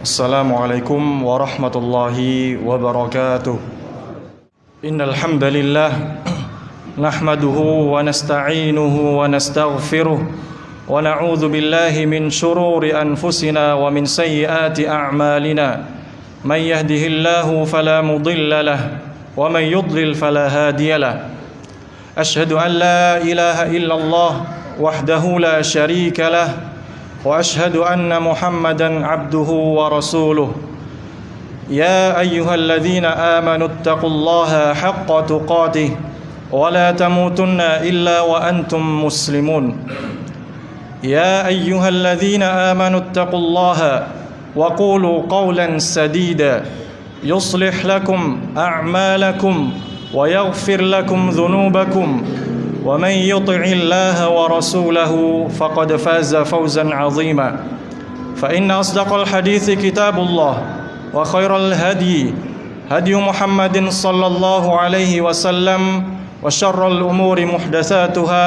Assalamualaikum warahmatullahi wabarakatuh. Innal hamdalillah nahmaduhu wa nasta'inuhu wa nastaghfiruh wa na'udzu billahi min shururi anfusina wa min sayyiati a'malina. May yahdihillahu fala mudilla lahu wa may yudlil fala hadiya lahu. Ashhadu an la ilaha illallah wahdahu la syarika lahu wa ashhadu anna Muhammadan abduhu wa rasuluh. Ya ayyuhalladzina amanu ittaqullaha haqqa tuqatih wa la tamutunna illa wa antum muslimun. Ya ayyuhalladzina amanu ittaqullaha wa qulu qawlan sadida yuslih lakum a'malakum wa yaghfir lakum dhunubakum. Wa man yuti'illaha wa rasulahu faqad faza fawzan 'azima. Fa inna asdaqal hadithi kitabullah wa khairal hadi Muhammadin sallallahu alaihi wasallam wa syarral umuri muhdatsatuha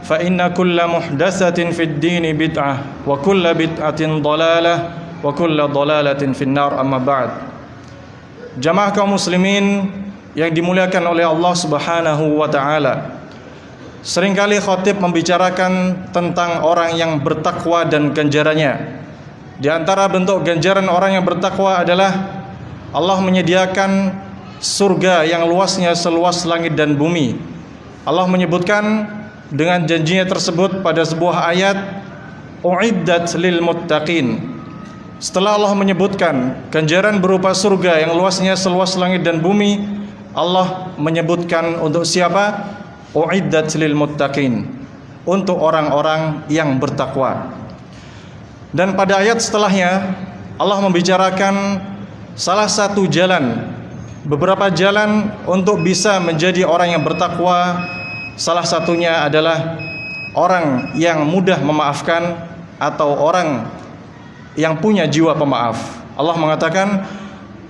fa inna kulla muhdatsatin fid dini bid'ah wa kulla bid'atin dhalalah wa kulla dhalalatin finnar. Amma ba'd. Jamaah kaum muslimin yang dimuliakan oleh Allah Subhanahu wa taala, seringkali khatib membicarakan tentang orang yang bertakwa dan ganjarannya. Di antara bentuk ganjaran orang yang bertakwa adalah Allah menyediakan surga yang luasnya seluas langit dan bumi. Allah menyebutkan dengan janjinya tersebut pada sebuah ayat, uiddat lil muttaqin. Setelah Allah menyebutkan ganjaran berupa surga yang luasnya seluas langit dan bumi, Allah menyebutkan untuk siapa? Uiddat lil muttaqin, untuk orang-orang yang bertakwa. Dan pada ayat setelahnya Allah membicarakan salah satu jalan, beberapa jalan untuk bisa menjadi orang yang bertakwa. Salah satunya adalah orang yang mudah memaafkan atau orang yang punya jiwa pemaaf. Allah mengatakan,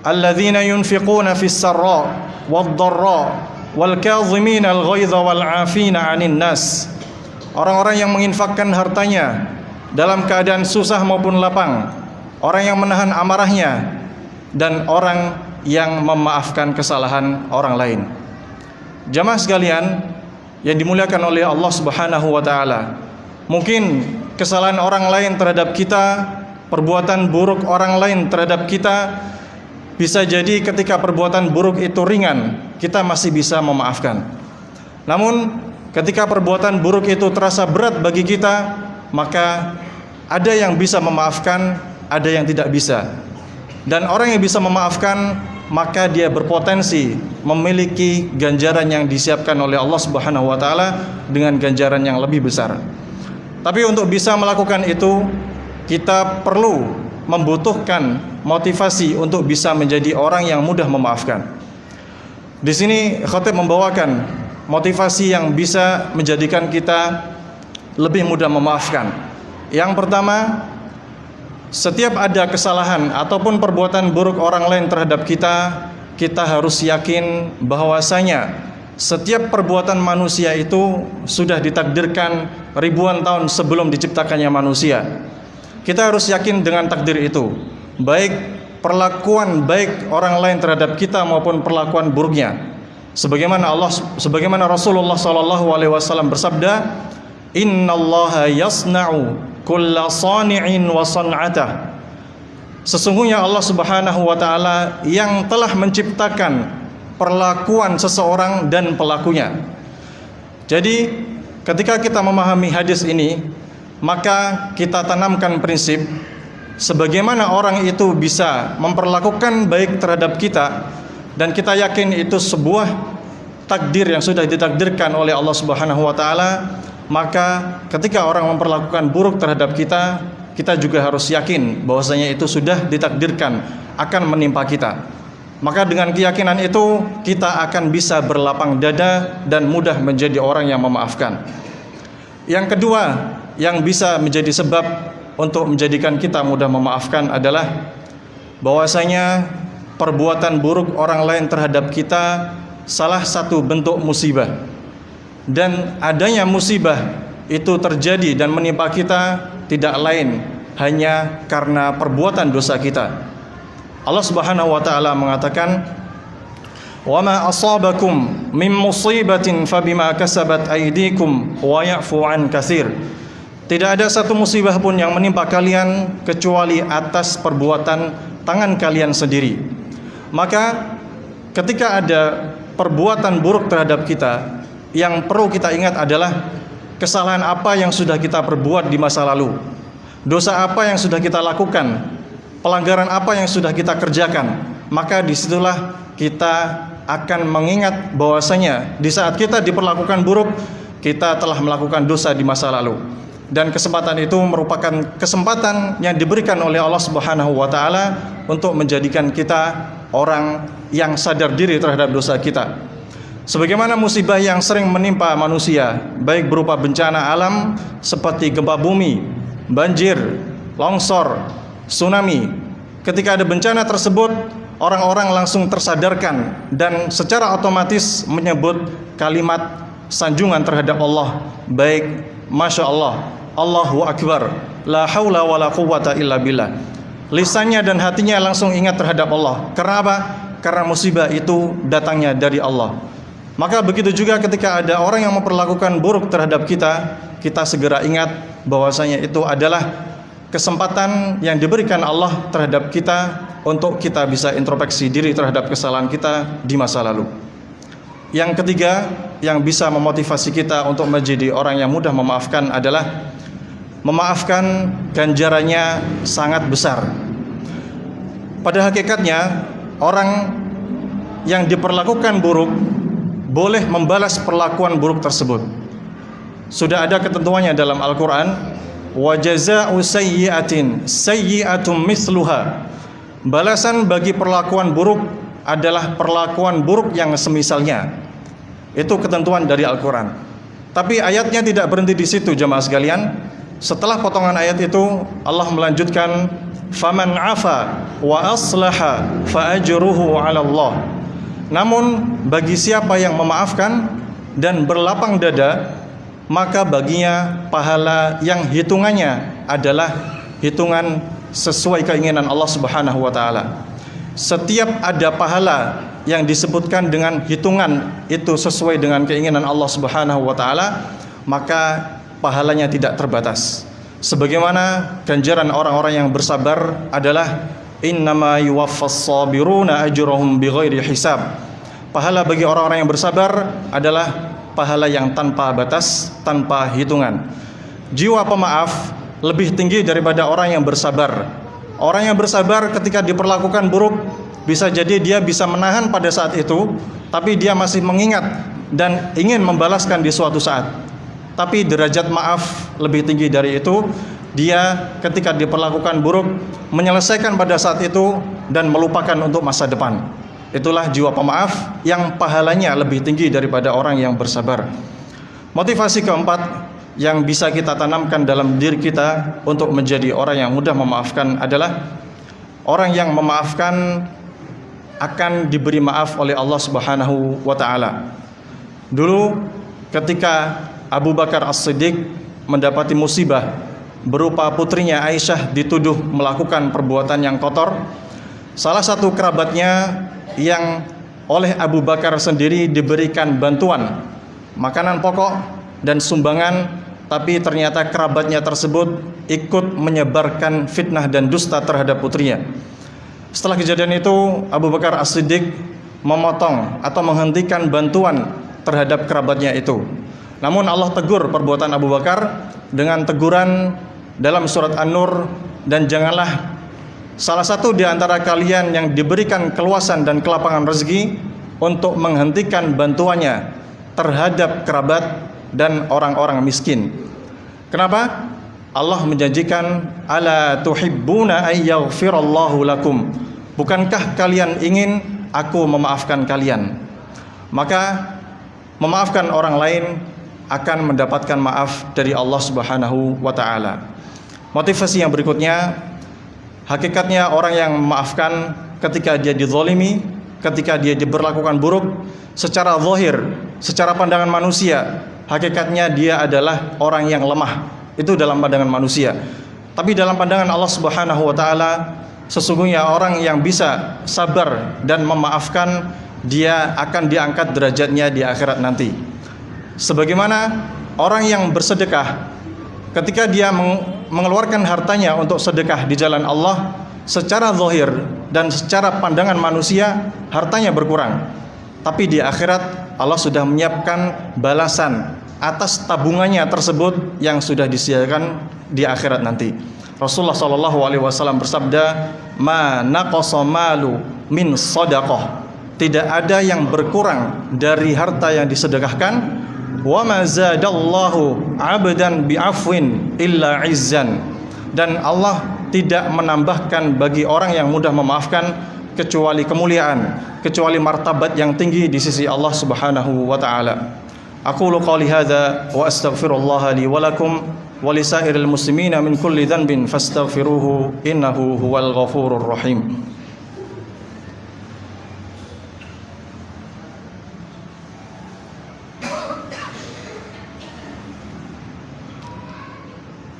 alladzina yunfiquna fis sarra wad dharra wal kadhimin al ghaidha wal 'afina 'anil nas. Orang-orang yang menginfakkan hartanya dalam keadaan susah maupun lapang, orang yang menahan amarahnya, dan orang yang memaafkan kesalahan orang lain. Jamaah sekalian yang dimuliakan oleh Allah Subhanahu wa taala, mungkin kesalahan orang lain terhadap kita, perbuatan buruk orang lain terhadap kita, bisa jadi ketika perbuatan buruk itu ringan, kita masih bisa memaafkan. Namun ketika perbuatan buruk itu terasa berat bagi kita, maka ada yang bisa memaafkan, ada yang tidak bisa. Dan orang yang bisa memaafkan, maka dia berpotensi memiliki ganjaran yang disiapkan oleh Allah Subhanahu wa taala dengan ganjaran yang lebih besar. Tapi untuk bisa melakukan itu, kita perlu membutuhkan motivasi untuk bisa menjadi orang yang mudah memaafkan. Di sini khatib membawakan motivasi yang bisa menjadikan kita lebih mudah memaafkan. Yang pertama, setiap ada kesalahan ataupun perbuatan buruk orang lain terhadap kita, kita harus yakin bahwasanya setiap perbuatan manusia itu sudah ditakdirkan ribuan tahun sebelum diciptakannya manusia. Kita harus yakin dengan takdir itu, baik perlakuan baik orang lain terhadap kita maupun perlakuan buruknya. Sebagaimana Rasulullah SAW bersabda, innallaha yasna'u kulla sani'in wa san'atah. Sesungguhnya Allah Subhanahu wa taala yang telah menciptakan perlakuan seseorang dan pelakunya. Jadi ketika kita memahami hadis ini, maka kita tanamkan prinsip sebagaimana orang itu bisa memperlakukan baik terhadap kita, dan kita yakin itu sebuah takdir yang sudah ditakdirkan oleh Allah Subhanahu wa taala, maka ketika orang memperlakukan buruk terhadap kita, kita juga harus yakin bahwasanya itu sudah ditakdirkan akan menimpa kita. Maka dengan keyakinan itu kita akan bisa berlapang dada dan mudah menjadi orang yang memaafkan. Yang kedua yang bisa menjadi sebab untuk menjadikan kita mudah memaafkan adalah bahwasanya perbuatan buruk orang lain terhadap kita salah satu bentuk musibah. Dan adanya musibah itu terjadi dan menimpa kita tidak lain hanya karena perbuatan dosa kita. Allah Subhanahu wa taala mengatakan, "Wa ma asabakum min musibatin fabima kasabat aydikum wa ya'fu an katsir." Tidak ada satu musibah pun yang menimpa kalian kecuali atas perbuatan tangan kalian sendiri. Maka ketika ada perbuatan buruk terhadap kita, yang perlu kita ingat adalah kesalahan apa yang sudah kita perbuat di masa lalu, dosa apa yang sudah kita lakukan, pelanggaran apa yang sudah kita kerjakan. Maka disitulah kita akan mengingat bahwasanya di saat kita diperlakukan buruk, kita telah melakukan dosa di masa lalu. Dan kesempatan itu merupakan kesempatan yang diberikan oleh Allah Subhanahu wa taala untuk menjadikan kita orang yang sadar diri terhadap dosa kita. Sebagaimana musibah yang sering menimpa manusia, baik berupa bencana alam seperti gempa bumi, banjir, longsor, tsunami. Ketika ada bencana tersebut, orang-orang langsung tersadarkan dan secara otomatis menyebut kalimat sanjungan terhadap Allah, baik Masya Allah, Allahu Akbar, la haula wa la quwwata illa billah. Lisannya dan hatinya langsung ingat terhadap Allah. Karena apa? Karena musibah itu datangnya dari Allah. Maka begitu juga ketika ada orang yang memperlakukan buruk terhadap kita, kita segera ingat bahwasanya itu adalah kesempatan yang diberikan Allah terhadap kita untuk kita bisa introspeksi diri terhadap kesalahan kita di masa lalu. Yang ketiga yang bisa memotivasi kita untuk menjadi orang yang mudah memaafkan adalah memaafkan ganjarannya sangat besar. Pada hakikatnya orang yang diperlakukan buruk boleh membalas perlakuan buruk tersebut. Sudah ada ketentuannya dalam Al-Quran, wa jazaa'u sayyi'atin sayyi'atum mithluha. Balasan bagi perlakuan buruk adalah perlakuan buruk yang semisalnya. Itu ketentuan dari Al-Quran. Tapi ayatnya tidak berhenti di situ, jemaah sekalian. Setelah potongan ayat itu, Allah melanjutkan, faman afa wa aslaha fa ajruhu 'ala Allah. Namun bagi siapa yang memaafkan dan berlapang dada, maka baginya pahala yang hitungannya adalah hitungan sesuai keinginan Allah Subhanahu wa taala. Setiap ada pahala yang disebutkan dengan hitungan itu sesuai dengan keinginan Allah Subhanahu wa taala, maka pahalanya tidak terbatas. Sebagaimana ganjaran orang-orang yang bersabar adalah innama yuwaffas sabiruna ajrahum bighairi hisab. Pahala bagi orang-orang yang bersabar adalah pahala yang tanpa batas, tanpa hitungan. Jiwa pemaaf lebih tinggi daripada orang yang bersabar. Orang yang bersabar ketika diperlakukan buruk, bisa jadi dia bisa menahan pada saat itu, tapi dia masih mengingat dan ingin membalaskan di suatu saat. Tapi derajat maaf lebih tinggi dari itu. Dia ketika diperlakukan buruk menyelesaikan pada saat itu dan melupakan untuk masa depan. Itulah jiwa pemaaf yang pahalanya lebih tinggi daripada orang yang bersabar. Motivasi keempat yang bisa kita tanamkan dalam diri kita untuk menjadi orang yang mudah memaafkan adalah orang yang memaafkan akan diberi maaf oleh Allah Subhanahu wa taala. Dulu ketika Abu Bakar As-Siddiq mendapati musibah berupa putrinya Aisyah dituduh melakukan perbuatan yang kotor, salah satu kerabatnya yang oleh Abu Bakar sendiri diberikan bantuan makanan pokok dan sumbangan, tapi ternyata kerabatnya tersebut ikut menyebarkan fitnah dan dusta terhadap putrinya. Setelah kejadian itu, Abu Bakar As-Siddiq memotong atau menghentikan bantuan terhadap kerabatnya itu. Namun Allah tegur perbuatan Abu Bakar dengan teguran dalam surat An-Nur, dan janganlah salah satu di antara kalian yang diberikan keluasan dan kelapangan rezeki untuk menghentikan bantuannya terhadap kerabat dan orang-orang miskin. Kenapa? Allah menjanjikan, ala tuhibbuna ayyaghfirallahu lakum. Bukankah kalian ingin aku memaafkan kalian? Maka memaafkan orang lain akan mendapatkan maaf dari Allah Subhanahu wa taala. Motivasi yang berikutnya, hakikatnya orang yang memaafkan ketika dia dizalimi, ketika dia diberlakukan buruk secara zahir, secara pandangan manusia, hakikatnya dia adalah orang yang lemah. Itu dalam pandangan manusia. Tapi dalam pandangan Allah Subhanahu wa taala, sesungguhnya orang yang bisa sabar dan memaafkan, dia akan diangkat derajatnya di akhirat nanti. Sebagaimana orang yang bersedekah, ketika dia mengeluarkan hartanya untuk sedekah di jalan Allah, secara zahir dan secara pandangan manusia hartanya berkurang. Tapi di akhirat Allah sudah menyiapkan balasan atas tabungannya tersebut yang sudah disediakan di akhirat nanti. Rasulullah SAW bersabda, "Ma naqasa malu min shadaqah." Tidak ada yang berkurang dari harta yang disedekahkan. Wa ma zadallahu 'abdan bi'afwin illa 'izzan. Dan Allah tidak menambahkan bagi orang yang mudah memaafkan kecuali kemuliaan, kecuali martabat yang tinggi di sisi Allah Subhanahu wa taala. Aqulu qali hadza wa astaghfirullah li wa lakum wa lisairil muslimina min kulli dhanbin fastaghfiruhu innahu huwal ghafurur rahim.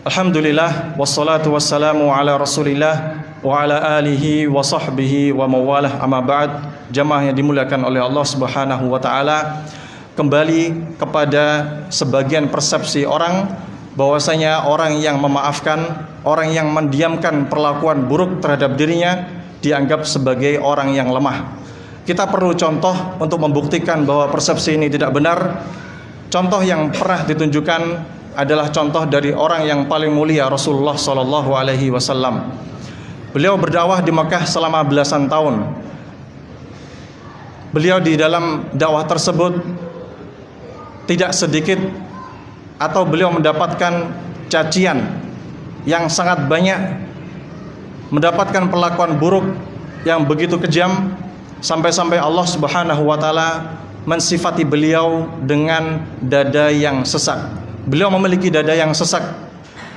Alhamdulillah, wassalatu wassalamu ala rasulillah wa ala alihi wa sahbihi wa mawalah, amma ba'd. Jamaah yang dimuliakan oleh Allah Subhanahu wa ta'ala, kembali kepada sebagian persepsi orang bahwasanya orang yang memaafkan, orang yang mendiamkan perlakuan buruk terhadap dirinya dianggap sebagai orang yang lemah. Kita perlu contoh untuk membuktikan bahwa persepsi ini tidak benar. Contoh yang pernah ditunjukkan adalah contoh dari orang yang paling mulia, Rasulullah Sallallahu Alaihi Wasallam. Beliau berdakwah di Makkah selama belasan tahun. Beliau di dalam dakwah tersebut tidak sedikit atau beliau mendapatkan cacian yang sangat banyak, mendapatkan perlakuan buruk yang begitu kejam, sampai-sampai Allah Subhanahu wa taala mensifati beliau dengan dada yang sesak. Beliau memiliki dada yang sesak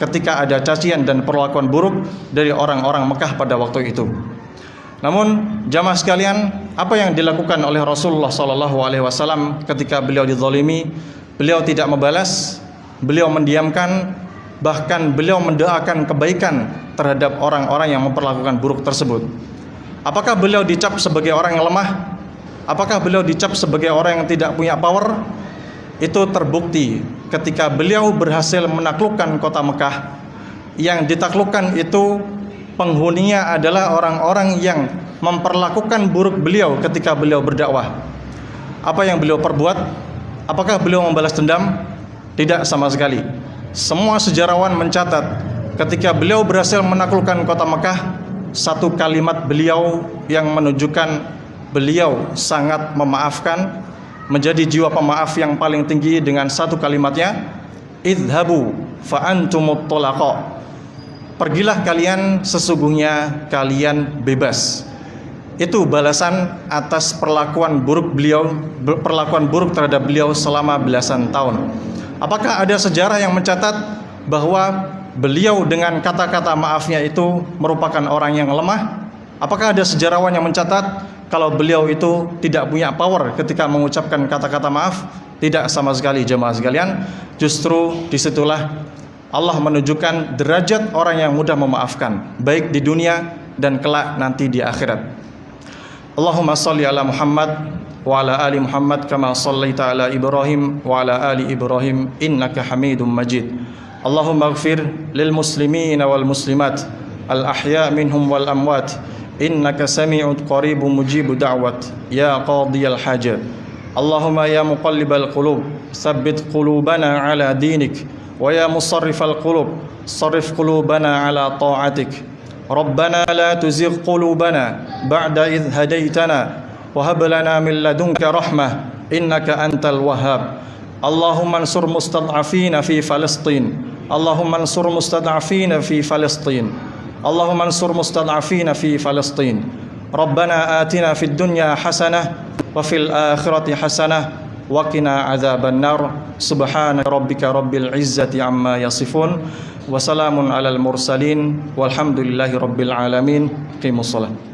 ketika ada cacian dan perlakuan buruk dari orang-orang Mekah pada waktu itu. Namun jamaah sekalian, apa yang dilakukan oleh Rasulullah SAW ketika beliau dizalimi? Beliau tidak membalas, beliau mendiamkan, bahkan beliau mendoakan kebaikan terhadap orang-orang yang memperlakukan buruk tersebut. Apakah beliau dicap sebagai orang yang lemah? Apakah beliau dicap sebagai orang yang tidak punya power? Itu terbukti ketika beliau berhasil menaklukkan kota Mekah. Yang ditaklukkan itu penghuninya adalah orang-orang yang memperlakukan buruk beliau ketika beliau berdakwah. Apa yang beliau perbuat? Apakah beliau membalas dendam? Tidak sama sekali. Semua sejarawan mencatat ketika beliau berhasil menaklukkan kota Mekah, satu kalimat beliau yang menunjukkan beliau sangat memaafkan, menjadi jiwa pemaaf yang paling tinggi dengan satu kalimatnya, idhabu fa antumut tulaqa. Pergilah kalian, sesungguhnya kalian bebas. Itu balasan atas perlakuan buruk beliau, perlakuan buruk terhadap beliau selama belasan tahun. Apakah ada sejarah yang mencatat bahwa beliau dengan kata-kata maafnya itu merupakan orang yang lemah? Apakah ada sejarawan yang mencatat kalau beliau itu tidak punya power ketika mengucapkan kata-kata maaf? Tidak sama sekali jemaah sekalian. Justru disitulah Allah menunjukkan derajat orang yang mudah memaafkan, baik di dunia dan kelak nanti di akhirat. Allahumma salli ala Muhammad wa ala ali Muhammad kama sallaita ala Ibrahim wa ala ali Ibrahim innaka Hamidum Majid. Allahumma ighfir lil muslimina wal muslimat al ahya minhum wal amwat innaka sami'un qaribun mujibud da'wat ya qadiyal hajat. Allahumma ya muqallibal qulub tsabbit qulubana ala dinik wa ya musarrifal qulub sarrif qulubana ala ta'atik. Rabbana la tuzigh qulubana ba'da idh hadaitana wa hab lana min ladunka rahmah innaka antal wahhab. Allahumma ansur mustad'afina fi Palestin. Allahumma ansur mustad'afina fi Palestin. Allahumma ansur mustad'afina fi Palestin. Rabbana atina fid dunya hasanah wa fil akhirati hasanah wa qina adzaban nar. Subhana rabbika rabbil izzati amma yasifun wa salamun alal mursalin walhamdulillahi rabbil alamin. Qimus shalah.